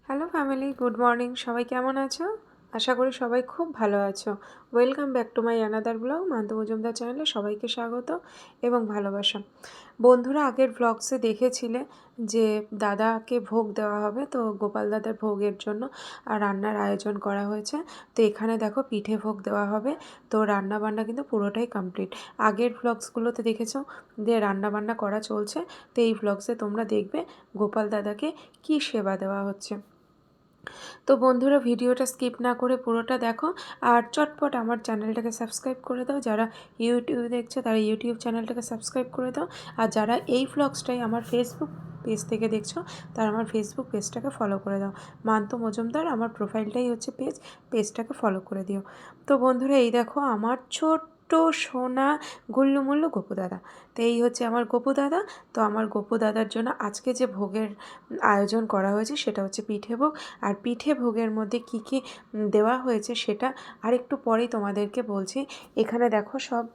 Hello family, good morning. সবাই কেমন আছো? আশা করি সবাই খুব ভালো আছো। Welcome back to my another blog. Month Majumdar চ্যানেলে সবাইকে স্বাগত এবং ভালোবাসা। বন্ধুরা, আগের ব্লগসে দেখেছিলে যে দাদাকে ভোগ দেওয়া হবে, তো গোপাল দাদার ভোগের জন্য রান্নার আয়োজন করা হয়েছে। তো এখানে দেখো পিঠে ভোগ দেওয়া হবে। তো রান্না বান্না কিন্তু পুরোটাই কমপ্লিট। আগের ব্লগসগুলোতে দেখেছো যে রান্না বান্না করা চলছে, তো এই ব্লগসে তোমরা দেখবে গোপাল দাদাকে কী সেবা দেওয়া হচ্ছে। তো বন্ধুরা, ভিডিওটা স্কিপ না করে পুরোটা দেখো আর চটপট আমার চ্যানেলটাকে সাবস্ক্রাইব করে দাও। যারা ইউটিউবে দেখছো তারা ইউটিউব চ্যানেলটাকে সাবস্ক্রাইব করে দাও। আর যারা এই ভ্লগসটাই আমার ফেসবুক পেজ থেকে দেখছো তারা আমার ফেসবুক পেজটাকে ফলো করে দাও। মান্ত মজুমদার আমার প্রোফাইলটাই হচ্ছে পেজটাকে ফলো করে দিও। তো বন্ধুরা, এই দেখো আমার ছোট্ট সোনা গুল্লুমুল্লু গোপু দাদা। তো এই হচ্ছে আমার গোপু দাদা। তো আমার গোপু দাদার জন্য আজকে যে ভোগের আয়োজন করা হয়েছে সেটা হচ্ছে পিঠে ভোগ। আর পিঠে ভোগের মধ্যে কি কি দেওয়া হয়েছে সেটা আরেকটু পরেই তোমাদেরকে বলছি। এখানে দেখো সব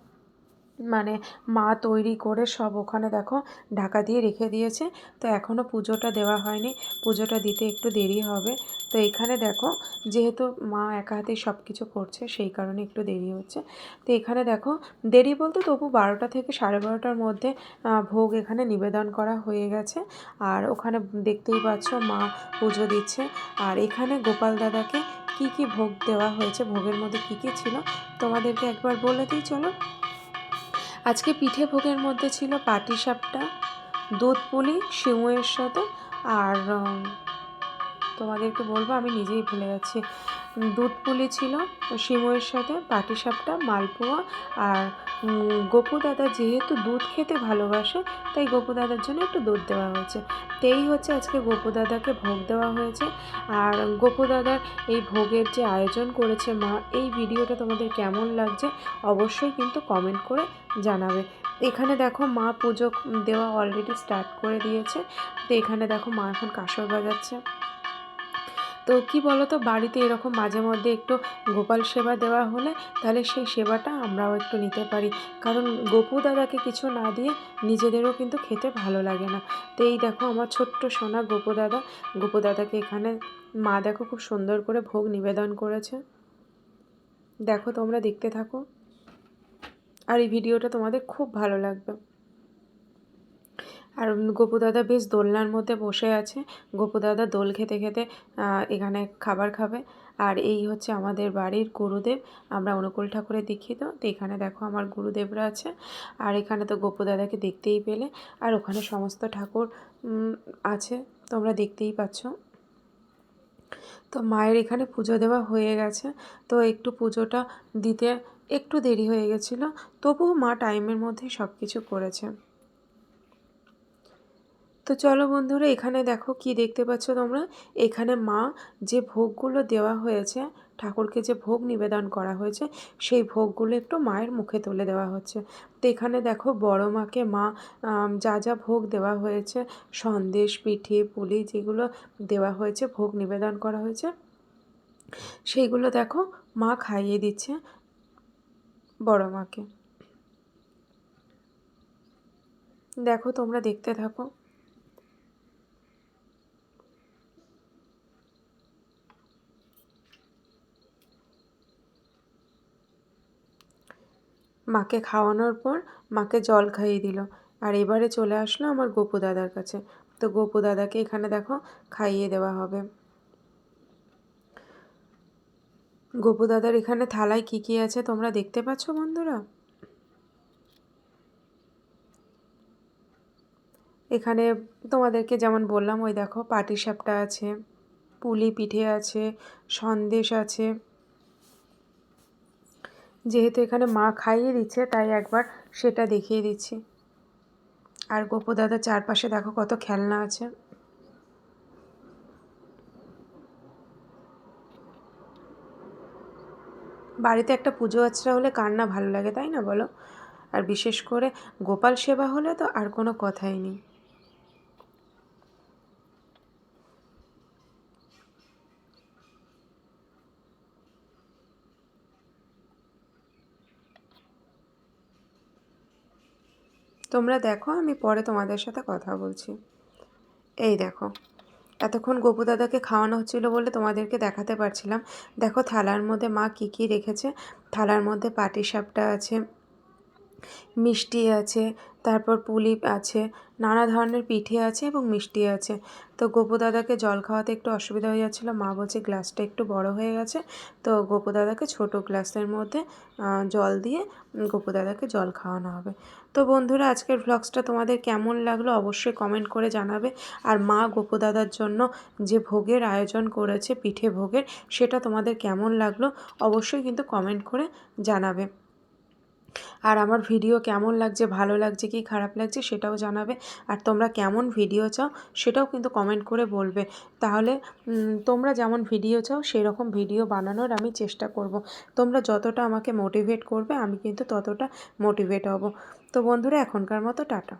মানে মা তৈরি করে সব ওখানে দেখো ঢাকা দিয়ে রেখে দিয়েছে। তো এখনও পুজোটা দেওয়া হয়নি, পুজোটা দিতে একটু দেরি হবে। তো এখানে দেখো, যেহেতু মা একা হাতেই সব কিছু করছে সেই কারণে একটু দেরি হচ্ছে। তো এখানে দেখো, দেরি বলতে তবু 12টা থেকে 12:30টার মধ্যে ভোগ এখানে নিবেদন করা হয়ে গেছে। আর ওখানে দেখতেই পাচ্ছ মা পুজো দিচ্ছে। আর এখানে গোপাল দাদাকে কি কি ভোগ দেওয়া হয়েছে, ভোগের মধ্যে কি কি ছিল তোমাদেরকে একবার বলে দিই চলো। আজকে পিঠে ভোগের মধ্যে ছিল পাটিসাপটা, দুধ পুলি সিমুয়ের সাথে। আর তোমাদেরকে বলবো, আমি নিজেই ভুলে যাচ্ছি। দুধ পুলি ছিল সিমুয়ের সাথে, পাটিসাপটা, মালপোয়া। আর গোপু দাদা যেহেতু দুধ খেতে ভালোবাসে তাই গোপু দাদার জন্য একটু দুধ দেওয়া হয়েছে। তো এই হচ্ছে আজকে গোপু দাদাকে ভোগ দেওয়া হয়েছে। আর গোপু দাদার এই ভোগের যে আয়োজন করেছে মা, এই ভিডিওটা তোমাদের কেমন লাগছে অবশ্যই কিন্তু কমেন্ট করে জানাবে। এখানে দেখো মা পুজো দেওয়া অলরেডি স্টার্ট করে দিয়েছে। তো এখানে দেখো মা এখন কাঁসর বাজাচ্ছে। তো কি বলো তো, বাড়িতে এরকম মাঝে মধ্যে একটু গোপাল সেবা দেওয়া হলে তাহলে সেই সেবাটা আমরাও একটু নিতে পারি। কারণ গোপু দাদাকে কিছু না দিয়ে নিজেদেরও কিন্তু খেতে ভালো লাগে না। তো এই দেখো আমার ছোট্ট সোনা গোপু দাদাকে এখানে মা দেখো খুব সুন্দর করে ভোগ নিবেদন করেছে। দেখো, তোমরা দেখতে থাকো আর এই ভিডিওটা তোমাদের খুব ভালো লাগবে। আর গোপু দাদা বেশ দোলনার মধ্যে বসে আছে। গোপু দাদা দোল খেতে খেতে এখানে খাবার খাবে। আর এই হচ্ছে আমাদের বাড়ির গুরুদেব। আমরা অনুকূল ঠাকুরের দীক্ষিত। তো এখানে দেখো আমার গুরুদেবরা আছে। আর এখানে তো গোপু দাদাকে দেখতেই পেলে। আর ওখানে সমস্ত ঠাকুর আছে, তোমরা দেখতেই পাচ্ছ। তো মায়ের এখানে পুজো দেওয়া হয়ে গেছে। তো একটু পুজোটা দিতে একটু দেরি হয়ে গেছিলো, তবুও মা টাইমের মধ্যেই সব কিছু করেছে। তো চলো বন্ধুরা, এখানে দেখো কি দেখতে পাচ্ছ তোমরা। এখানে মা যে ভোগগুলো দেওয়া হয়েছে, ঠাকুরকে যে ভোগ নিবেদন করা হয়েছে সেই ভোগগুলো একটু মায়ের মুখে তুলে দেওয়া হচ্ছে। তো এখানে দেখো বড় মাকে মা যা যা ভোগ দেওয়া হয়েছে, সন্দেশ পিঠে পুলি যেগুলো দেওয়া হয়েছে, ভোগ নিবেদন করা হয়েছে, সেইগুলো দেখো মা খাইয়ে দিচ্ছে বড় মাকে। দেখো, তোমরা দেখতে থাকো। মাকে খাওয়ানোর পর মাকে জল খাইয়ে দিল। আর এবারে চলে আসলো আমার গোপু দাদার কাছে। তো গোপু দাদাকে এখানে দেখো খাইয়ে দেওয়া হবে। গোপু দাদার এখানে থালায় কী কী আছে তোমরা দেখতে পাচ্ছ বন্ধুরা। এখানে তোমাদেরকে যেমন বললাম, ওই দেখো পাটিসাপটা আছে, পুলি পিঠে আছে, সন্দেশ আছে। যেহেতু এখানে মা খাইয়ে দিচ্ছে তাই একবার সেটা দেখিয়ে দিচ্ছি। আর গোপু দাদার চারপাশে দেখো কত খেলনা আছে। বাড়িতে একটা পুজো আচ্চা হলে কার না ভালো লাগে, তাই না বলো? আর বিশেষ করে গোপাল সেবা হলে তো আর কোনো কথাই নেই। তোমরা দেখো, আমি পরে তোমাদের সাথে কথা বলছি। এই দেখো, এতক্ষণ গোপু দাদাকে খাওয়ানো হচ্ছিল বলে তোমাদেরকে দেখাতে পারছিলাম। দেখো থালার মধ্যে মা কী কী রেখেছে। থালার মধ্যে পাটিসাপটা আছে, মিষ্টি আছে, তারপর পুলি আছে, নানা ধরনের পিঠে আছে এবং মিষ্টি আছে। তো গোপু দাদাকে জল খাওয়াতে একটু অসুবিধা হয়ে যাচ্ছিলো। মা বলছে গ্লাসটা একটু বড় হয়ে গেছে, তো গোপু দাদাকে ছোটো গ্লাসের মধ্যে জল দিয়ে গোপু দাদাকে জল খাওয়ানো হবে। তো বন্ধুরা, আজকের ভ্লগসটা তোমাদের কেমন লাগলো অবশ্যই কমেন্ট করে জানাবে। আর মা গোপু দাদার জন্য যে ভোগের আয়োজন করেছে, পিঠে ভোগের, সেটা তোমাদের কেমন লাগলো অবশ্যই কিন্তু কমেন্ট করে জানাবে। আর আমার ভিডিও কেমন লাগছে, ভালো লাগছে কি খারাপ লাগছে সেটাও জানাবে। আর তোমরা কেমন ভিডিও চাও সেটাও কিন্তু কমেন্ট করে বলবে। তাহলে তোমরা যেমন ভিডিও চাও সেরকম ভিডিও বানানোর আমি চেষ্টা করব। তোমরা যতটা আমাকে মোটিভেট করবে আমি কিন্তু ততটা মোটিভেট হব। তো বন্ধুরা, এখনকার মতো টাটা।